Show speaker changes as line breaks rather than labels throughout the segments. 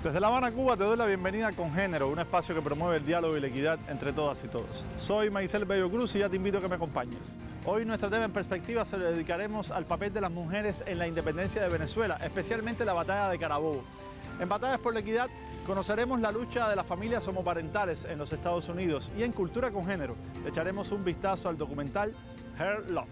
Desde La Habana, Cuba, te doy la bienvenida a Con Género, un espacio que promueve el diálogo y la equidad entre todas y todos. Soy Maicel Bello Cruz y ya te invito a que me acompañes. Hoy nuestro tema en perspectiva se lo dedicaremos al papel de las mujeres en la independencia de Venezuela, especialmente la batalla de Carabobo. En Batallas por la Equidad conoceremos la lucha de las familias homoparentales en los Estados Unidos y en Cultura con Género le echaremos un vistazo al documental Her Love.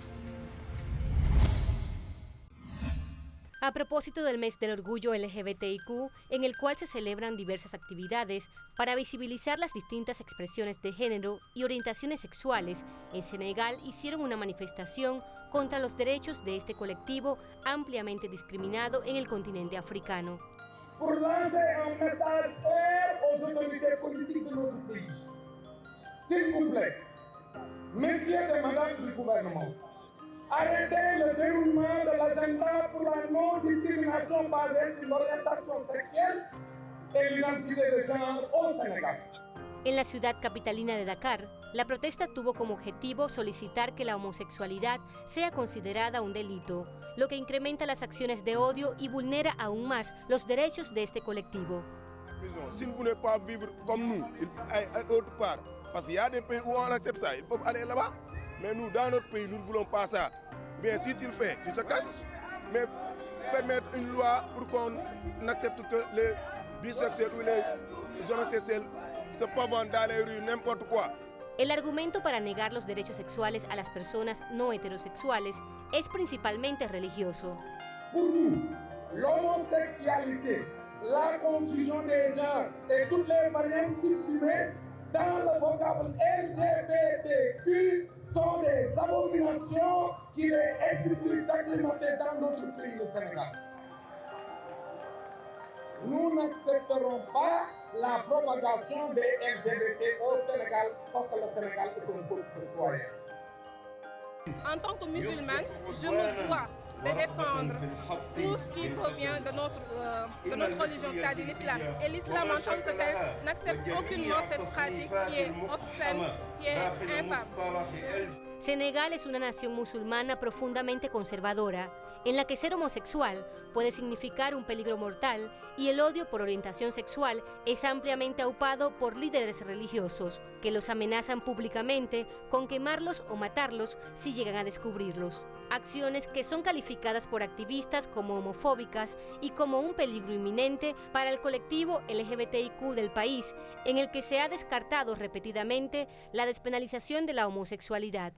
A propósito del mes del orgullo LGBTIQ, en el cual se celebran diversas actividades para visibilizar las distintas expresiones de género y orientaciones sexuales, en Senegal hicieron una manifestación contra los derechos de este colectivo ampliamente discriminado en el continente africano.
Pour lancer un message clair aux autorités politiques de notre pays. S'il vous plaît, messieurs et madame du gouvernement, arrêtez le déroulement de l'agenda pour la non-discrimination basée sur l'orientation sexuelle et l'identité de genre au Sénégal.
En la ciudad capitalina de Dakar, la protesta tuvo como objetivo solicitar que la homosexualidad sea considerada un delito, lo que incrementa las acciones de odio y vulnera aún más los derechos de este colectivo.
Si vous ne voulez pas vivre comme nous, il faut aller autre part. Parce qu'il y a des pays où on accepte ça, il faut aller là-bas. Mais nous, dans notre pays, nous ne voulons pas ça. Bien, si tu le fais, tu te caches. Mais permettre une loi pour qu'on accepte que les bisexuels ou les homosexuels se peuvent dans les rues, n'importe quoi.
El argumento para negar los derechos sexuales a las personas no heterosexuales es principalmente religioso.
Pour nous, l'homosexualité, la confusion des genres et toutes les variantes supprimées dans le vocable LGBTQ sont des abominations qui les expliquent d'acclimater dans notre pays, le Sénégal. Nous n'accepterons pas la propagation des LGBT au Sénégal parce que le Sénégal est un peuple de croyants.
En tant que musulmane, je me dois de défendre tout ce qui provient de notre religion, c'est-à-dire l'islam. Et l'islam en tant que tel n'accepte aucunement cette pratique qui est obscène, qui est infâme.
Senegal es una nación musulmana profundamente conservadora, en la que ser homosexual puede significar un peligro mortal y el odio por orientación sexual es ampliamente aupado por líderes religiosos, que los amenazan públicamente con quemarlos o matarlos si llegan a descubrirlos. Acciones que son calificadas por activistas como homofóbicas y como un peligro inminente para el colectivo LGBTIQ del país, en el que se ha descartado repetidamente la despenalización de la homosexualidad.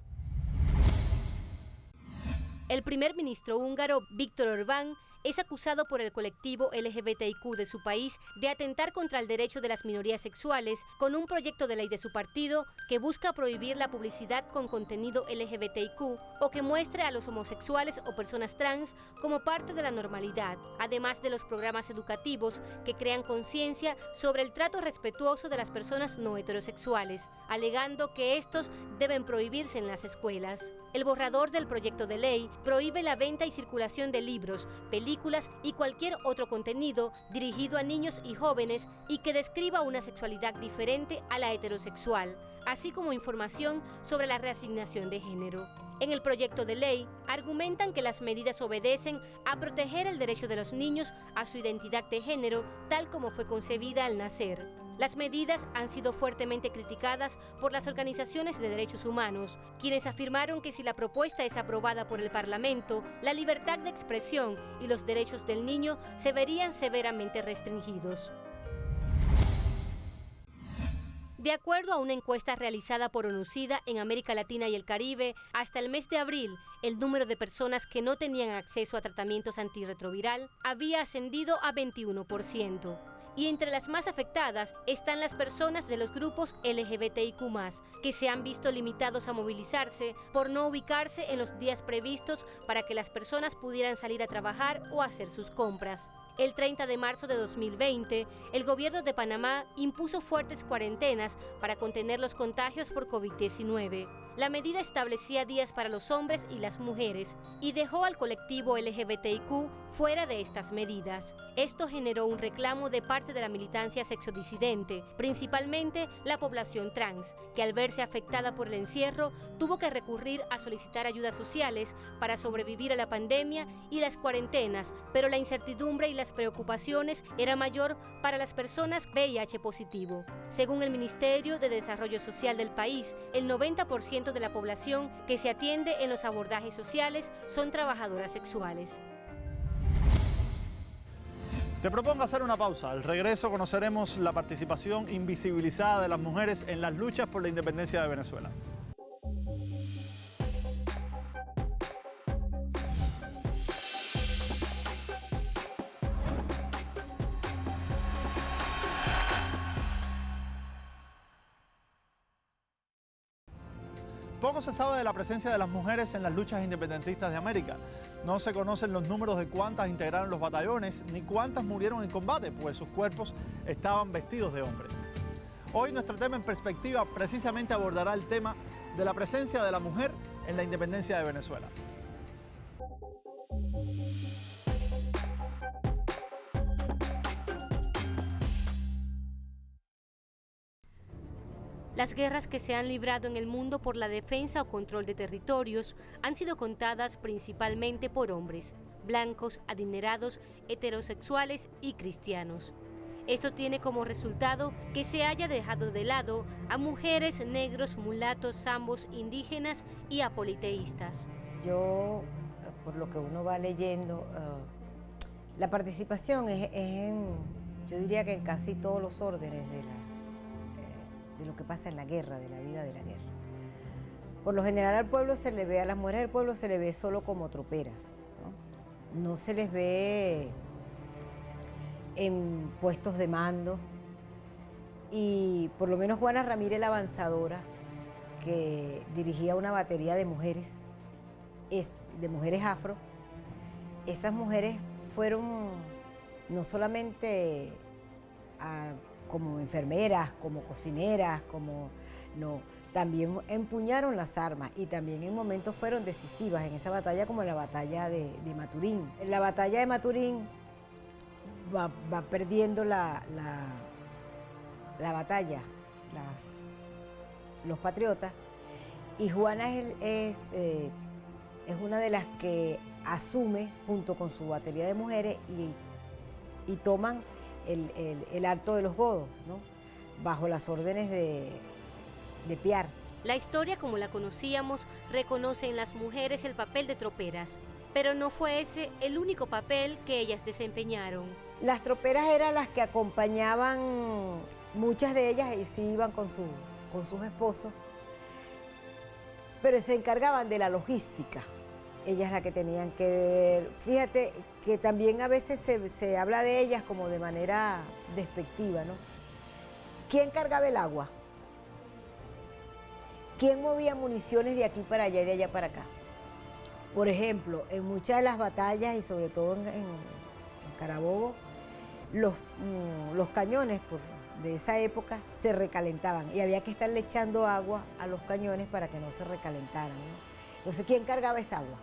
El primer ministro húngaro Viktor Orbán es acusado por el colectivo LGBTIQ de su país de atentar contra el derecho de las minorías sexuales con un proyecto de ley de su partido que busca prohibir la publicidad con contenido LGBTIQ o que muestre a los homosexuales o personas trans como parte de la normalidad, además de los programas educativos que crean conciencia sobre el trato respetuoso de las personas no heterosexuales, alegando que estos deben prohibirse en las escuelas. El borrador del proyecto de ley prohíbe la venta y circulación de libros, películas y cualquier otro contenido dirigido a niños y jóvenes y que describa una sexualidad diferente a la heterosexual, así como información sobre la reasignación de género. En el proyecto de ley, argumentan que las medidas obedecen a proteger el derecho de los niños a su identidad de género tal como fue concebida al nacer. Las medidas han sido fuertemente criticadas por las organizaciones de derechos humanos, quienes afirmaron que si la propuesta es aprobada por el Parlamento, la libertad de expresión y los derechos del niño se verían severamente restringidos. De acuerdo a una encuesta realizada por ONUCIDA en América Latina y el Caribe, hasta el mes de abril, el número de personas que no tenían acceso a tratamientos antirretroviral había ascendido a 21%. Y entre las más afectadas están las personas de los grupos LGBTIQ+, que se han visto limitados a movilizarse por no ubicarse en los días previstos para que las personas pudieran salir a trabajar o hacer sus compras. El 30 de marzo de 2020, el gobierno de Panamá impuso fuertes cuarentenas para contener los contagios por COVID-19. La medida establecía días para los hombres y las mujeres y dejó al colectivo LGBTIQ fuera de estas medidas. Esto generó un reclamo de parte de la militancia sexodisidente, principalmente la población trans, que al verse afectada por el encierro tuvo que recurrir a solicitar ayudas sociales para sobrevivir a la pandemia y las cuarentenas, pero la incertidumbre y las preocupaciones era mayor para las personas VIH positivo. Según el Ministerio de Desarrollo Social del país, el 90% de la población que se atiende en los abordajes sociales son trabajadoras sexuales.
Te propongo hacer una pausa. Al regreso conoceremos la participación invisibilizada de las mujeres en las luchas por la independencia de Venezuela. Poco se sabe de la presencia de las mujeres en las luchas independentistas de América. No se conocen los números de cuántas integraron los batallones ni cuántas murieron en combate, pues sus cuerpos estaban vestidos de hombre. Hoy nuestro tema en perspectiva precisamente abordará el tema de la presencia de la mujer en la independencia de Venezuela.
Las guerras que se han librado en el mundo por la defensa o control de territorios han sido contadas principalmente por hombres, blancos, adinerados, heterosexuales y cristianos. Esto tiene como resultado que se haya dejado de lado a mujeres, negros, mulatos, zambos, indígenas y apoliteístas.
Yo, por lo que uno va leyendo, la participación es yo diría que en casi todos los órdenes de lo que pasa en la guerra, de la vida de la guerra. Por lo general al pueblo se le ve, a las mujeres del pueblo se le ve solo como troperas, no se les ve en puestos de mando, y por lo menos Juana Ramírez la Avanzadora, que dirigía una batería de mujeres afro, esas mujeres fueron no solamente como enfermeras, como cocineras, también empuñaron las armas y también en momentos fueron decisivas en esa batalla, como en la batalla de Maturín. En la batalla de Maturín va perdiendo la batalla los patriotas, y Juana es una de las que asume junto con su batería de mujeres y toman el Alto de los Godos, ¿no? Bajo las órdenes de Piar.
La historia, como la conocíamos, reconoce en las mujeres el papel de troperas, pero no fue ese el único papel que ellas desempeñaron.
Las troperas eran las que acompañaban, muchas de ellas, y sí iban con sus esposos, pero se encargaban de la logística. Ellas las que tenían que ver. Fíjate que también a veces se habla de ellas como de manera despectiva, ¿no? ¿Quién cargaba el agua? ¿Quién movía municiones de aquí para allá y de allá para acá? Por ejemplo, en muchas de las batallas y sobre todo en Carabobo, los cañones de esa época se recalentaban y había que estarle echando agua a los cañones para que no se recalentaran, ¿no? Entonces, ¿quién cargaba esa agua?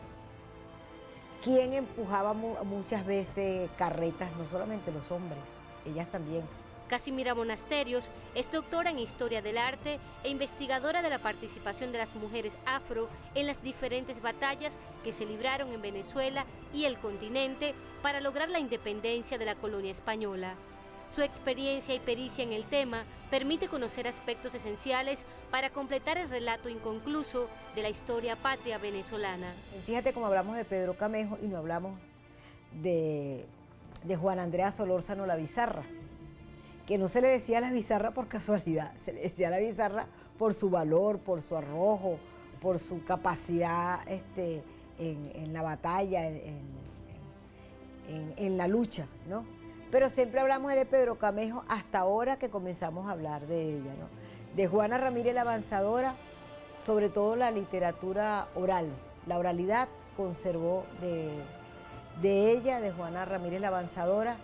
¿Quién empujaba muchas veces carretas? No solamente los hombres, ellas también.
Casimira Monasterios es doctora en Historia del Arte e investigadora de la participación de las mujeres afro en las diferentes batallas que se libraron en Venezuela y el continente para lograr la independencia de la colonia española. Su experiencia y pericia en el tema permite conocer aspectos esenciales para completar el relato inconcluso de la historia patria venezolana.
Fíjate cómo hablamos de Pedro Camejo y no hablamos de Juana Andrea Solórzano la Bizarra, que no se le decía la Bizarra por casualidad, se le decía la Bizarra por su valor, por su arrojo, por su capacidad en la batalla, en la lucha, ¿no? Pero siempre hablamos de Pedro Camejo hasta ahora que comenzamos a hablar de ella, ¿no? De Juana Ramírez la Avanzadora, sobre todo la literatura oral, la oralidad conservó de ella, de Juana Ramírez la Avanzadora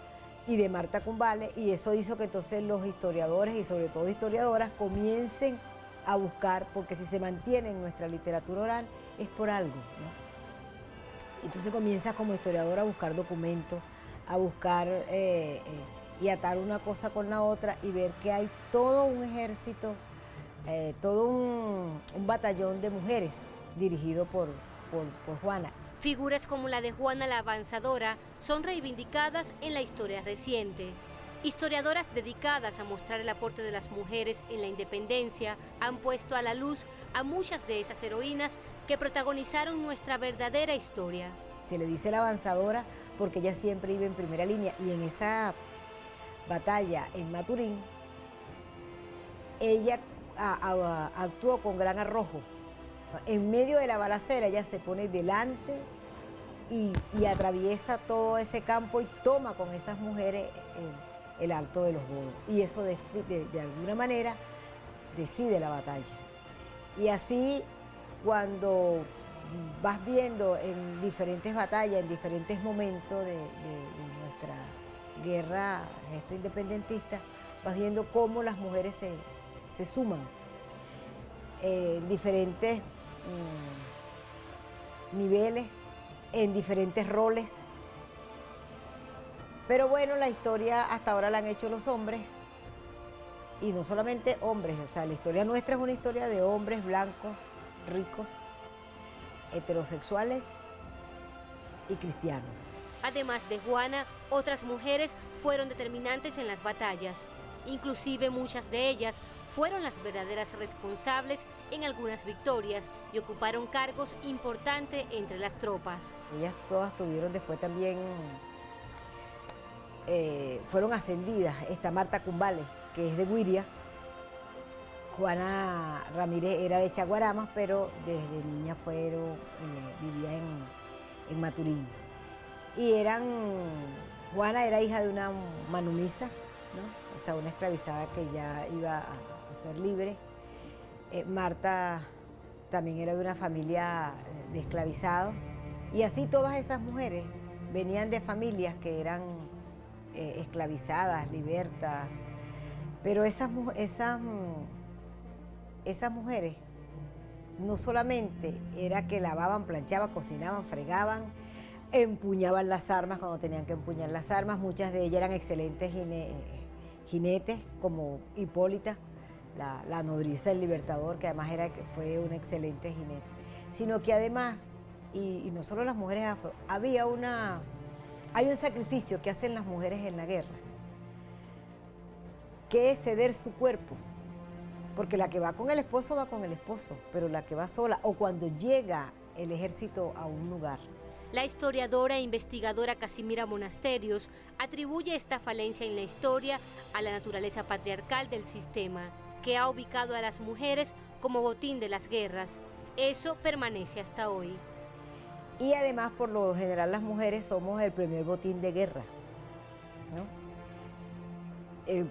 y de Marta Cumbales, y eso hizo que entonces los historiadores y sobre todo historiadoras comiencen a buscar, porque si se mantiene en nuestra literatura oral es por algo, ¿no? Entonces comienza como historiadora a buscar documentos, a buscar y atar una cosa con la otra y ver que hay todo un ejército, todo un batallón de mujeres dirigido por Juana.
Figuras como la de Juana la Avanzadora son reivindicadas en la historia reciente. Historiadoras dedicadas a mostrar el aporte de las mujeres en la independencia han puesto a la luz a muchas de esas heroínas que protagonizaron nuestra verdadera historia.
Se le dice la avanzadora porque ella siempre iba en primera línea, y en esa batalla en Maturín, ella actuó con gran arrojo. En medio de la balacera ella se pone delante y atraviesa todo ese campo y toma con esas mujeres el Alto de los Bodos. Y eso de alguna manera decide la batalla. Y así, cuando vas viendo en diferentes batallas, en diferentes momentos de nuestra guerra independentista, vas viendo cómo las mujeres se suman en diferentes niveles, en diferentes roles. Pero bueno, la historia hasta ahora la han hecho los hombres, y no solamente hombres, o sea, la historia nuestra es una historia de hombres blancos, ricos, heterosexuales y cristianos.
Además de Juana, otras mujeres fueron determinantes en las batallas. Inclusive muchas de ellas fueron las verdaderas responsables en algunas victorias y ocuparon cargos importantes entre las tropas.
Ellas todas tuvieron después también, fueron ascendidas. Está Marta Cumbales, que es de Guiria. Juana Ramírez era de Chaguaramas, pero desde niña vivía en Maturín. Y Juana era hija de una manumisa, ¿no? O sea, una esclavizada que ya iba a ser libre. Marta también era de una familia de esclavizados. Y así todas esas mujeres venían de familias que eran esclavizadas, libertas. Pero esas mujeres no solamente era que lavaban, planchaban, cocinaban, fregaban, empuñaban las armas cuando tenían que empuñar las armas. Muchas de ellas eran excelentes jinetes, como Hipólita, la nodriza del Libertador, que además fue una excelente jinete. Sino que además, y no solo las mujeres afro, hay un sacrificio que hacen las mujeres en la guerra, que es ceder su cuerpo. Porque la que va con el esposo va con el esposo, pero la que va sola, o cuando llega el ejército a un lugar.
La historiadora e investigadora Casimira Monasterios atribuye esta falencia en la historia a la naturaleza patriarcal del sistema, que ha ubicado a las mujeres como botín de las guerras. Eso permanece hasta hoy.
Y además, por lo general, las mujeres somos el primer botín de guerra, ¿no?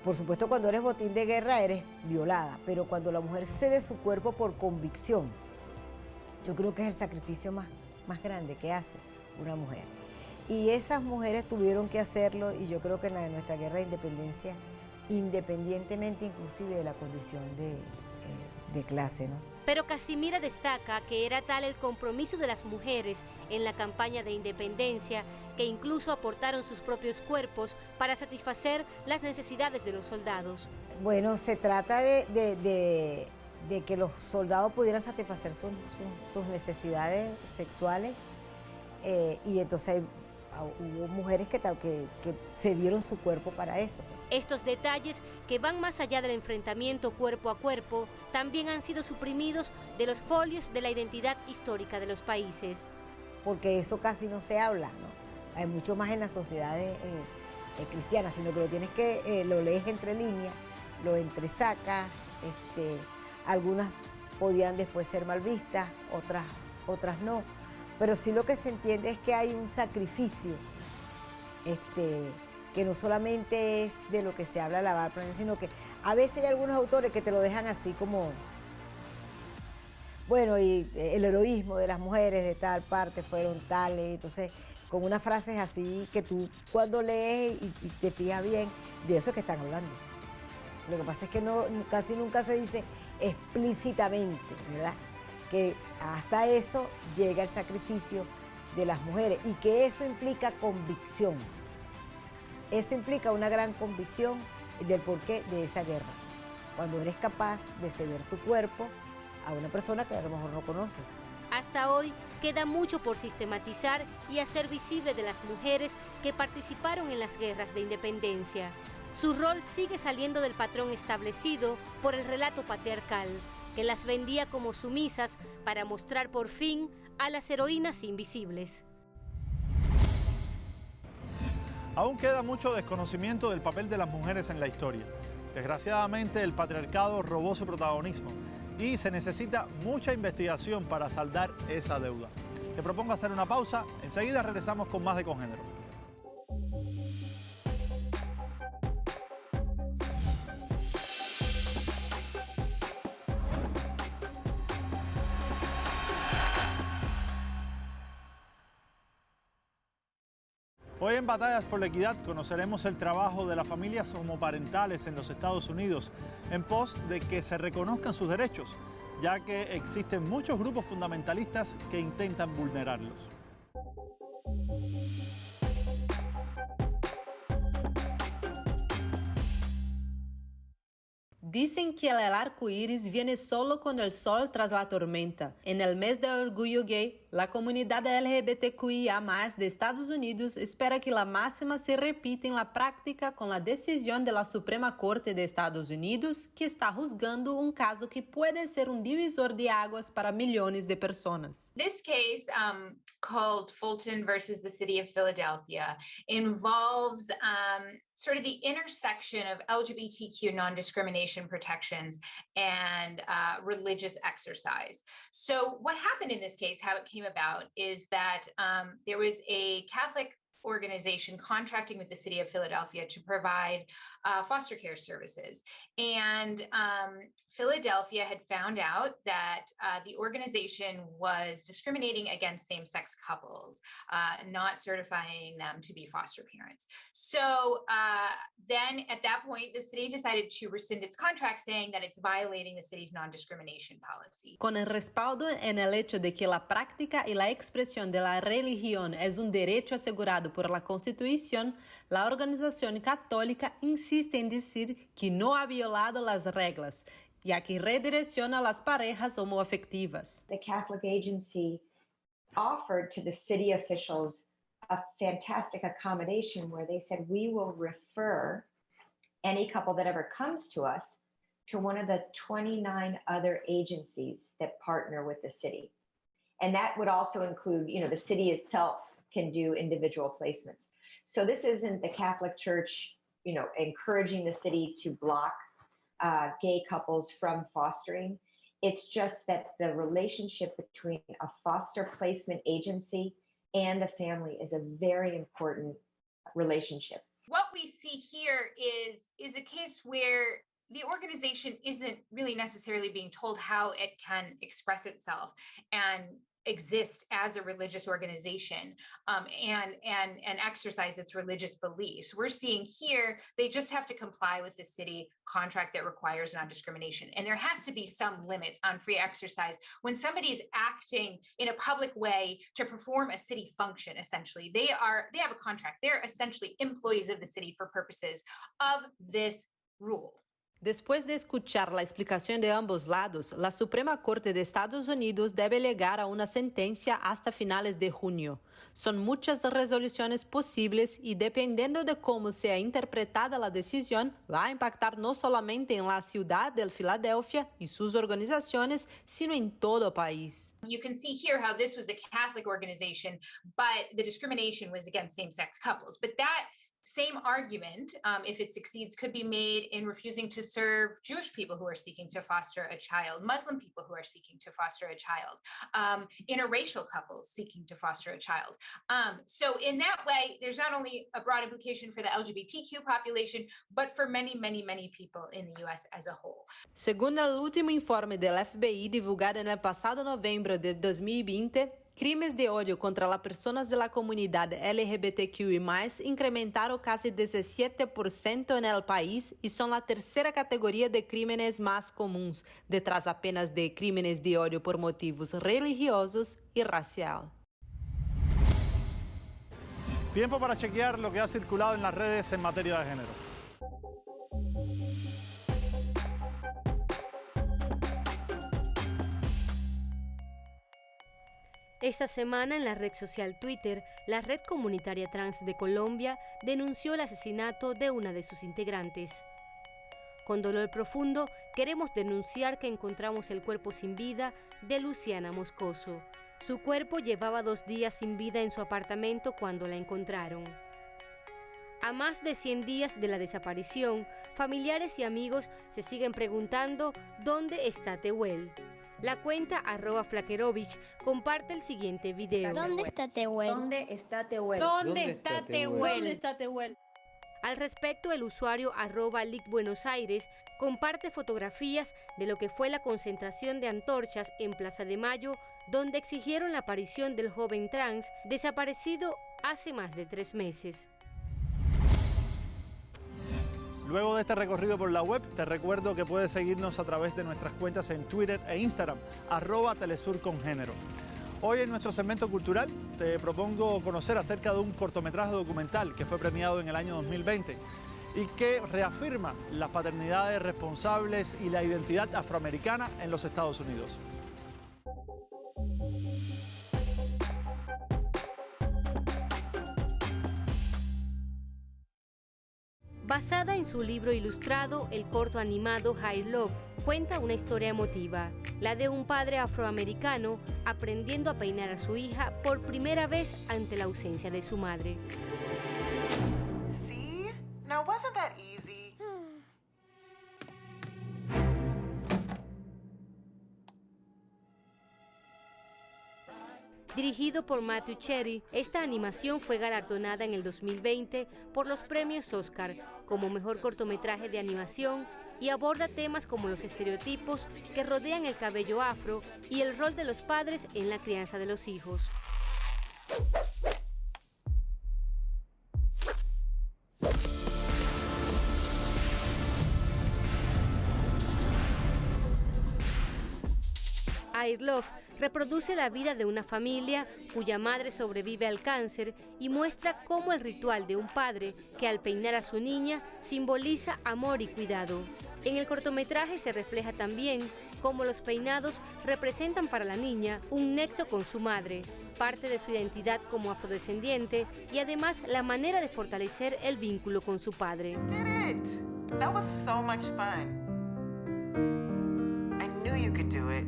Por supuesto, cuando eres botín de guerra eres violada, pero cuando la mujer cede su cuerpo por convicción, yo creo que es el sacrificio más grande que hace una mujer. Y esas mujeres tuvieron que hacerlo, y yo creo que en la de nuestra guerra de independencia, independientemente inclusive de la condición de clase, ¿no?
Pero Casimira destaca que era tal el compromiso de las mujeres en la campaña de independencia que incluso aportaron sus propios cuerpos para satisfacer las necesidades de los soldados.
Bueno, se trata de que los soldados pudieran satisfacer sus necesidades sexuales, y entonces hubo mujeres que se dieron su cuerpo para eso.
Estos detalles, que van más allá del enfrentamiento cuerpo a cuerpo, también han sido suprimidos de los folios de la identidad histórica de los países.
Porque eso casi no se habla, ¿no? Hay mucho más en las sociedades cristianas, sino que lo lees entre líneas, lo entresacas. Algunas podían después ser mal vistas, otras no. Pero sí lo que se entiende es que hay un sacrificio, que no solamente es de lo que se habla lavar, sino que a veces hay algunos autores que te lo dejan así como, bueno, y el heroísmo de las mujeres de tal parte fueron tales, entonces con unas frases así que tú cuando lees y te fijas bien, de eso es que están hablando. Lo que pasa es que casi nunca se dice explícitamente, ¿verdad? Que hasta eso llega el sacrificio de las mujeres y que eso implica convicción. Eso implica una gran convicción del porqué de esa guerra. Cuando eres capaz de ceder tu cuerpo a una persona que a lo mejor no conoces.
Hasta hoy queda mucho por sistematizar y hacer visible de las mujeres que participaron en las guerras de independencia. Su rol sigue saliendo del patrón establecido por el relato patriarcal, que las vendía como sumisas para mostrar por fin a las heroínas invisibles.
Aún queda mucho desconocimiento del papel de las mujeres en la historia. Desgraciadamente, el patriarcado robó su protagonismo y se necesita mucha investigación para saldar esa deuda. Te propongo hacer una pausa, enseguida regresamos con más de Congénero. Hoy en Batallas por la Equidad conoceremos el trabajo de las familias homoparentales en los Estados Unidos en pos de que se reconozcan sus derechos, ya que existen muchos grupos fundamentalistas que intentan vulnerarlos.
Dicen que el arco iris viene solo con el sol tras la tormenta. En el mes de orgullo gay, la comunidad LGBTQIA+ de Estados Unidos espera que la máxima se repita en la práctica con la decisión de la Suprema Corte de Estados Unidos, que está juzgando un caso que puede ser un divisor de aguas para millones de personas.
This case, called Fulton versus the City of Philadelphia, involves sort of the intersection of LGBTQ non-discrimination protections and religious exercise. So what happened in this case, how it came about, is that there was a Catholic organization contracting with the city of Philadelphia to provide foster care services. And Philadelphia had found out that the organization was discriminating against same-sex couples, not certifying them to be foster parents. So then at that point, the city decided to rescind its contract, saying that it's violating the city's non-discrimination policy.
Con el respaldo en el hecho de que la práctica y la expresión de la religión es un derecho asegurado por la Constitución, la organización católica insiste en decir que no ha violado las reglas, ya que redirecciona a las parejas homoafectivas.
The Catholic agency offered to the city officials a fantastic accommodation where they said, we will refer any couple that ever comes to us to one of the 29 other agencies that partner with the city. And that would also include, the city itself can do individual placements. So this isn't the Catholic Church, encouraging the city to block gay couples from fostering. It's just that the relationship between a foster placement agency and a family is a very important relationship.
What we see here is a case where the organization isn't really necessarily being told how it can express itself and exist as a religious organization and exercise its religious beliefs. We're seeing here, they just have to comply with the city contract that requires non-discrimination. And there has to be some limits on free exercise. When somebody is acting in a public way to perform a city function, essentially, they have a contract. They're essentially employees of the city for purposes of this rule.
Después de escuchar la explicación de ambos lados, la Suprema Corte de Estados Unidos debe llegar a una sentencia hasta finales de junio. Son muchas resoluciones posibles y dependiendo de cómo sea interpretada la decisión, va a impactar no solamente en la ciudad de Filadelfia y sus organizaciones, sino en todo el país.
You can see here how this was a Catholic organization, but the discrimination was against same-sex couples. But that same argument, if it succeeds, could be made in refusing to serve Jewish people who are seeking to foster a child, Muslim people who are seeking to foster a child, interracial couples seeking to foster a child. So in that way, there's not only a broad implication for the LGBTQ population, but for many, many, many people in the US as a whole.
Según el último informe del FBI divulgado en el pasado noviembre de 2020, Crimes de odio contra las personas de la comunidad LGBTQI+, incrementaron casi 17% en el país y son la tercera categoría de crímenes más comunes, detrás apenas de crímenes de odio por motivos religiosos y racial.
Tiempo para chequear lo que ha circulado en las redes en materia de género.
Esta semana en la red social Twitter, la Red Comunitaria Trans de Colombia denunció el asesinato de una de sus integrantes. Con dolor profundo, queremos denunciar que encontramos el cuerpo sin vida de Luciana Moscoso. Su cuerpo llevaba 2 días sin vida en su apartamento cuando la encontraron. A más de 100 días de la desaparición, familiares y amigos se siguen preguntando ¿dónde está Tehuel? La cuenta @Flakerovich comparte el siguiente video.
¿Dónde está Tehuel?
¿Dónde está Tehuel?
¿Dónde está Tehuel? ¿Dónde está Tehuel?
Al respecto, el usuario @LicBuenosAires comparte fotografías de lo que fue la concentración de antorchas en Plaza de Mayo, donde exigieron la aparición del joven trans desaparecido hace más de 3 meses.
Luego de este recorrido por la web, te recuerdo que puedes seguirnos a través de nuestras cuentas en Twitter e Instagram, @TelesurConGénero. Hoy en nuestro segmento cultural te propongo conocer acerca de un cortometraje documental que fue premiado en el año 2020 y que reafirma las paternidades responsables y la identidad afroamericana en los Estados Unidos.
Basada en su libro ilustrado, el corto animado High Love cuenta una historia emotiva, la de un padre afroamericano aprendiendo a peinar a su hija por primera vez ante la ausencia de su madre.
See? Now wasn't that easy?
Dirigido por Matthew Cherry, esta animación fue galardonada en el 2020 por los premios Oscar como mejor cortometraje de animación y aborda temas como los estereotipos que rodean el cabello afro y el rol de los padres en la crianza de los hijos. I Love reproduce la vida de una familia cuya madre sobrevive al cáncer y muestra cómo el ritual de un padre que al peinar a su niña simboliza amor y cuidado. En el cortometraje se refleja también cómo los peinados representan para la niña un nexo con su madre, parte de su identidad como afrodescendiente y además la manera de fortalecer el vínculo con su padre.
Did it! That was so much fun. I knew you could do it.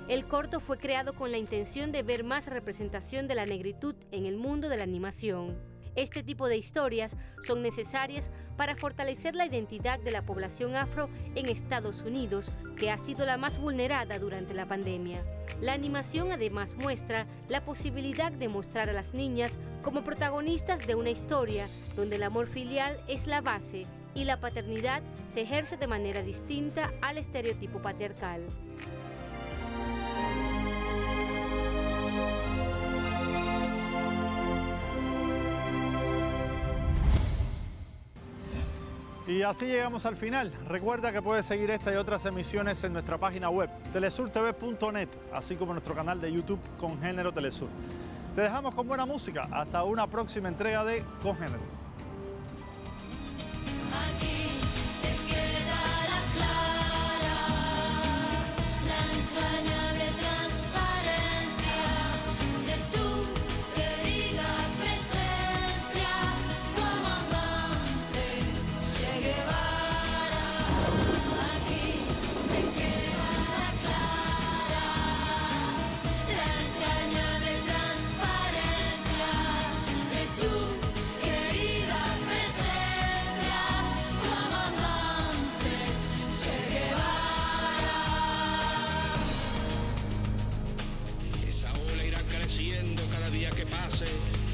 El corto fue creado con la intención de ver más representación de la negritud en el mundo de la animación. Este tipo de historias son necesarias para fortalecer la identidad de la población afro en Estados Unidos, que ha sido la más vulnerada durante la pandemia. La animación además muestra la posibilidad de mostrar a las niñas como protagonistas de una historia donde el amor filial es la base y la paternidad se ejerce de manera distinta al estereotipo patriarcal.
Y así llegamos al final. Recuerda que puedes seguir esta y otras emisiones en nuestra página web, telesurtv.net, así como en nuestro canal de YouTube Congénero Telesur. Te dejamos con buena música. Hasta una próxima entrega de Congénero.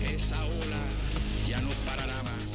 Esa ola ya no parará más.